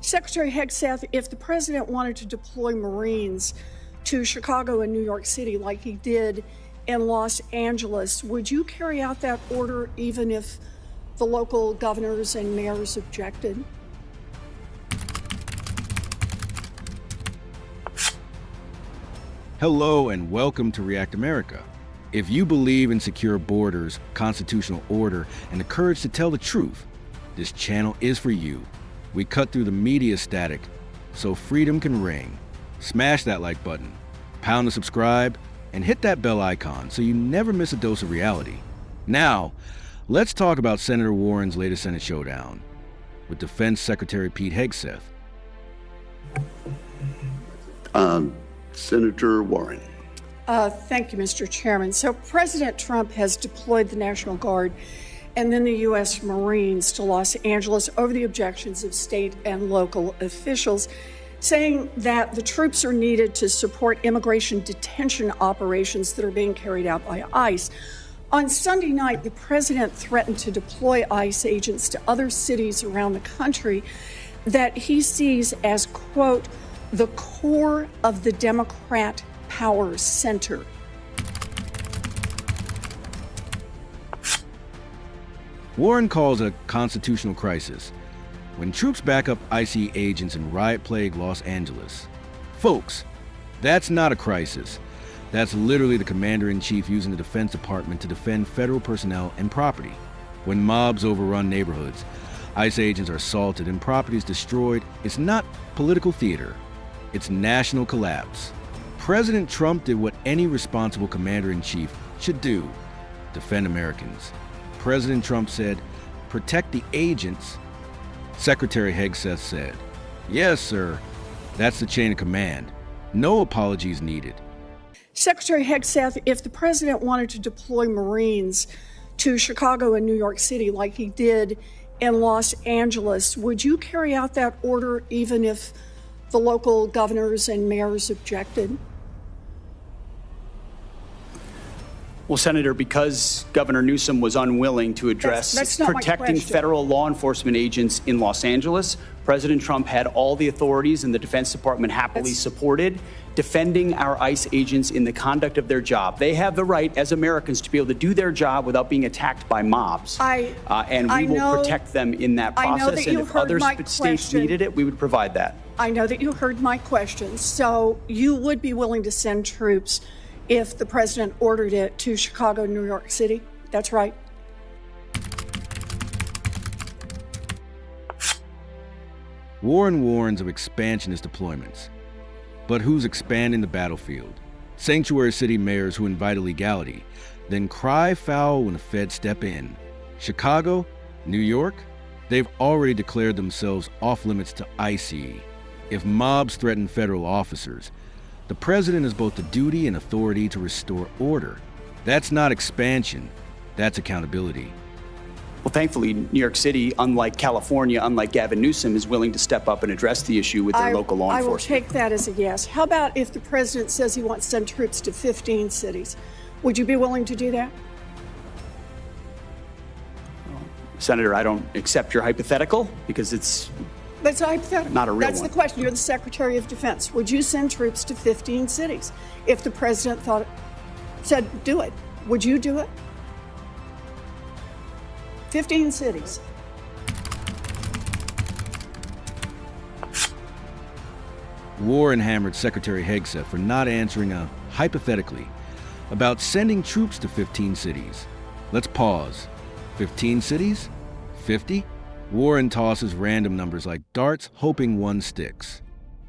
Secretary Hegseth, if the president wanted to deploy Marines to Chicago and New York City like he did in Los Angeles, would you carry out that order even if the local governors and mayors objected? Hello and welcome to React America. If you believe in secure borders, constitutional order, and the courage to tell the truth, this channel is for you. We cut through the media static so freedom can ring. Smash that like button, pound the subscribe, and hit that bell icon so you never miss a dose of reality. Now, let's talk about Senator Warren's latest Senate showdown with Defense Secretary Pete Hegseth. Senator Warren. Thank you, Mr. Chairman. So President Trump has deployed the National Guard and then the U.S. Marines to Los Angeles over the objections of state and local officials, saying that the troops are needed to support immigration detention operations that are being carried out by ICE. On Sunday night, the president threatened to deploy ICE agents to other cities around the country that he sees as, quote, the core of the Democrat power center. Warren calls a constitutional crisis when troops back up ICE agents in riot-plagued Los Angeles. Folks, that's not a crisis. That's literally the commander-in-chief using the Defense Department to defend federal personnel and property. When mobs overrun neighborhoods, ICE agents are assaulted and properties destroyed. It's not political theater. It's national collapse. President Trump did what any responsible commander-in-chief should do: defend Americans. President Trump said, protect the agents. Secretary Hegseth said, yes, sir. That's the chain of command. No apologies needed. Secretary Hegseth, if the president wanted to deploy Marines to Chicago and New York City like he did in Los Angeles, would you carry out that order even if the local governors and mayors objected? Well, Senator, because Governor Newsom was unwilling to address that's not protecting my question. federal law enforcement agents in Los Angeles, President Trump had all the authorities, and the Defense Department happily supported defending our ICE agents in the conduct of their job. They have the right, as Americans, to be able to do their job without being attacked by mobs. And we will protect them in that process. And if other states needed it, we would provide that. I know that you heard my question. So you would be willing to send troops if the president ordered it to Chicago, New York City? That's right. Warren warns of expansionist deployments. But who's expanding the battlefield? Sanctuary city mayors who invite illegality, then cry foul when the feds step in. Chicago, New York, they've already declared themselves off limits to ICE. If mobs threaten federal officers, the president has both the duty and authority to restore order. That's not expansion, that's accountability. Well, thankfully, New York City, unlike California, unlike Gavin Newsom, is willing to step up and address the issue with their local law enforcement. I will take that as a yes. How about if the president says he wants to send troops to 15 cities? Would you be willing to do that? Senator, I don't accept your hypothetical because that's a hypothetical. Not a real That's one. the question. You're the Secretary of Defense. Would you send troops to 15 cities if the president said do it? Would you do it? 15 cities. Warren hammered Secretary Hegseth for not answering a hypothetically about sending troops to 15 cities. Let's pause. 15 cities? 50? Warren tosses random numbers like darts, hoping one sticks.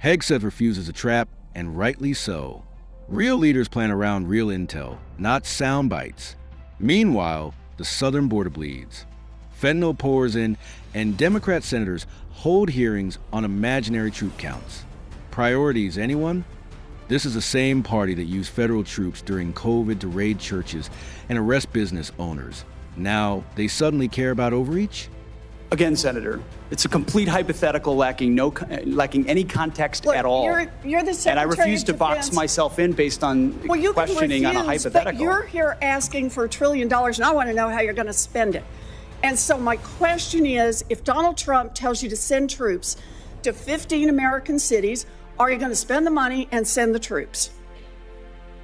Hegseth refuses a trap, and rightly so. Real leaders plan around real intel, not sound bites. Meanwhile, the southern border bleeds. Fentanyl pours in, and Democrat senators hold hearings on imaginary troop counts. Priorities, anyone? This is the same party that used federal troops during COVID to raid churches and arrest business owners. Now, they suddenly care about overreach? Again, Senator, it's a complete hypothetical lacking any context at all. You're the Secretary and I refuse of to box Defense. myself in based on questioning on a hypothetical. But you're here asking for $1 trillion, and I want to know how you're going to spend it. And so my question is, if Donald Trump tells you to send troops to 15 American cities. Are you going to spend the money and send the troops?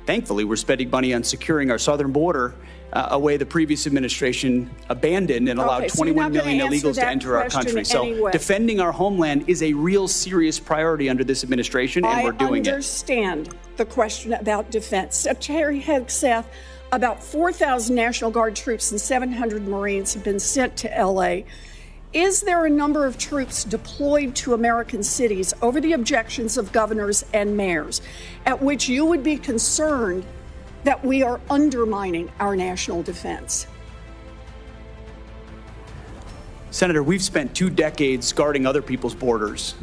Thankfully, we're spending money on securing our southern border, a way the previous administration abandoned and allowed 21 million illegals to enter our country. So defending our homeland is a real serious priority under this administration, and we're doing it. I understand the question about defense. Secretary Hegseth, about 4,000 National Guard troops and 700 Marines have been sent to L.A. Is there a number of troops deployed to American cities over the objections of governors and mayors at which you would be concerned that we are undermining our national defense? Senator, we've spent 2 decades guarding other people's borders.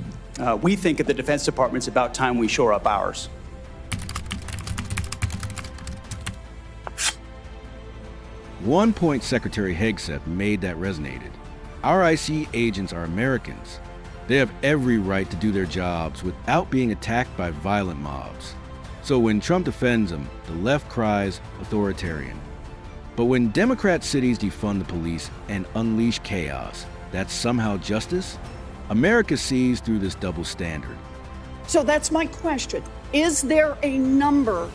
We think at the Defense Department it's about time we shore up ours. One point Secretary Hegseth made that resonated. Our IC agents are Americans. They have every right to do their jobs without being attacked by violent mobs. So when Trump defends them, the left cries authoritarian. But when Democrat cities defund the police and unleash chaos, that's somehow justice? America sees through this double standard. So that's my question. Is there a number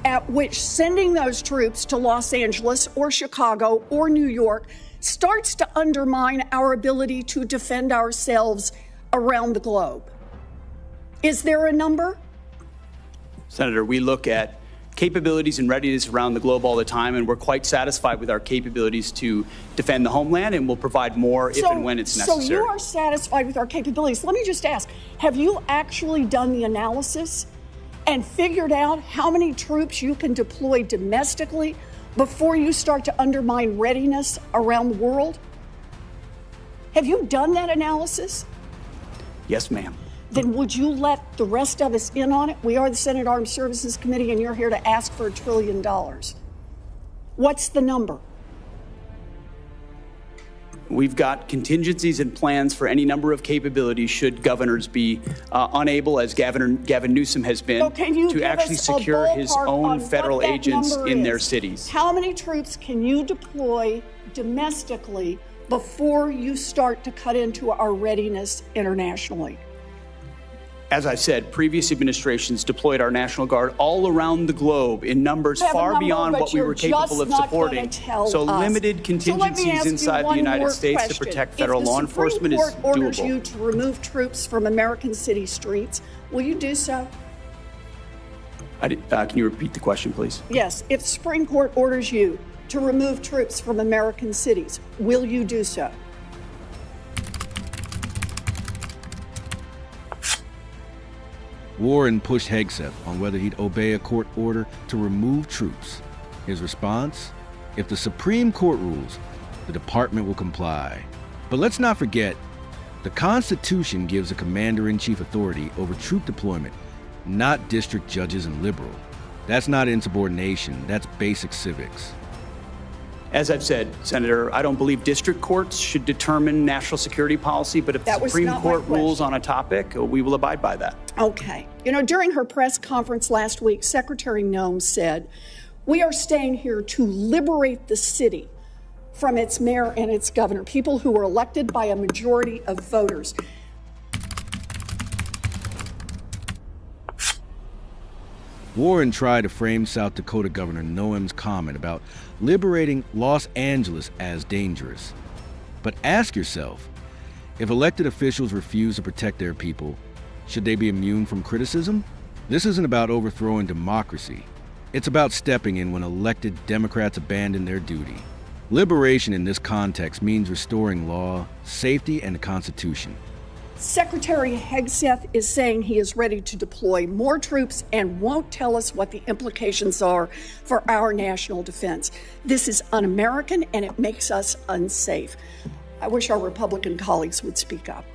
at which sending those troops to Los Angeles or Chicago or New York starts to undermine our ability to defend ourselves around the globe? Is there a number? Senator, we look at capabilities and readiness around the globe all the time, and we're quite satisfied with our capabilities to defend the homeland, and we'll provide more if and when it's necessary. So you are satisfied with our capabilities. Let me just ask, have you actually done the analysis and figured out how many troops you can deploy domestically before you start to undermine readiness around the world? Have you done that analysis? Yes, ma'am. Then would you let the rest of us in on it? We are the Senate Armed Services Committee, and you're here to ask for $1 trillion. What's the number? We've got contingencies and plans for any number of capabilities should governors be unable, as Gavin Newsom has been, to actually secure his own federal agents in their cities. How many troops can you deploy domestically before you start to cut into our readiness internationally? As I said, previous administrations deployed our National Guard all around the globe in numbers far beyond what we were capable of supporting. So limited contingencies inside the United States to protect federal law enforcement is doable. If the Supreme Court orders you to remove troops from American city streets, will you do so? Can you repeat the question, please? Yes. If the Supreme Court orders you to remove troops from American cities, will you do so? Warren pushed Hegseth on whether he'd obey a court order to remove troops. His response? If the Supreme Court rules, the department will comply. But let's not forget, the Constitution gives a commander-in-chief authority over troop deployment, not district judges and liberal. That's not insubordination, that's basic civics. As I've said, Senator, I don't believe district courts should determine national security policy, but if the Supreme Court rules on a topic, we will abide by that. Okay. You know, during her press conference last week, Secretary Noem said, "We are staying here to liberate the city from its mayor and its governor, people who were elected by a majority of voters." Warren tried to frame South Dakota Governor Noem's comment about liberating Los Angeles as dangerous. But ask yourself, if elected officials refuse to protect their people, should they be immune from criticism? This isn't about overthrowing democracy. It's about stepping in when elected Democrats abandon their duty. Liberation in this context means restoring law, safety, and the Constitution. Secretary Hegseth is saying he is ready to deploy more troops and won't tell us what the implications are for our national defense. This is un-American and it makes us unsafe. I wish our Republican colleagues would speak up.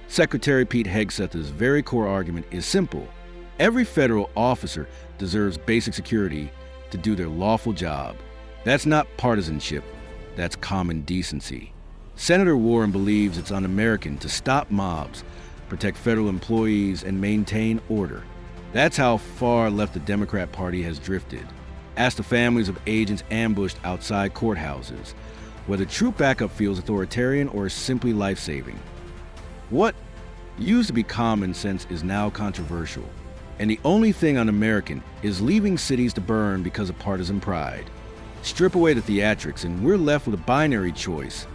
Secretary Pete Hegseth's very core argument is simple. Every federal officer deserves basic security to do their lawful job. That's not partisanship. That's common decency. Senator Warren believes it's un-American to stop mobs, protect federal employees, and maintain order. That's how far left the Democrat Party has drifted. Ask the families of agents ambushed outside courthouses. whether troop backup feels authoritarian or is simply life-saving. What used to be common sense is now controversial, and the only thing un-American is leaving cities to burn because of partisan pride. Strip away the theatrics and we're left with a binary choice: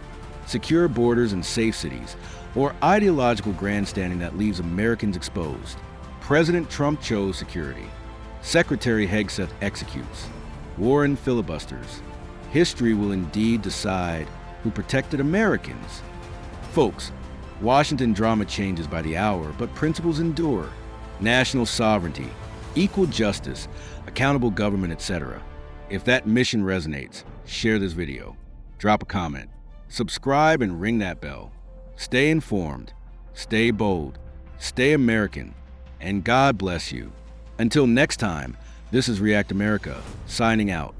secure borders and safe cities, or ideological grandstanding that leaves Americans exposed. President Trump chose security. Secretary Hegseth executes. Warren filibusters. History will indeed decide who protected Americans. Folks, Washington drama changes by the hour, but principles endure. National sovereignty, equal justice, accountable government, etc. If that mission resonates, share this video, drop a comment, subscribe and ring that bell. Stay informed, stay bold, stay American, and God bless you. Until next time, this is React America, signing out.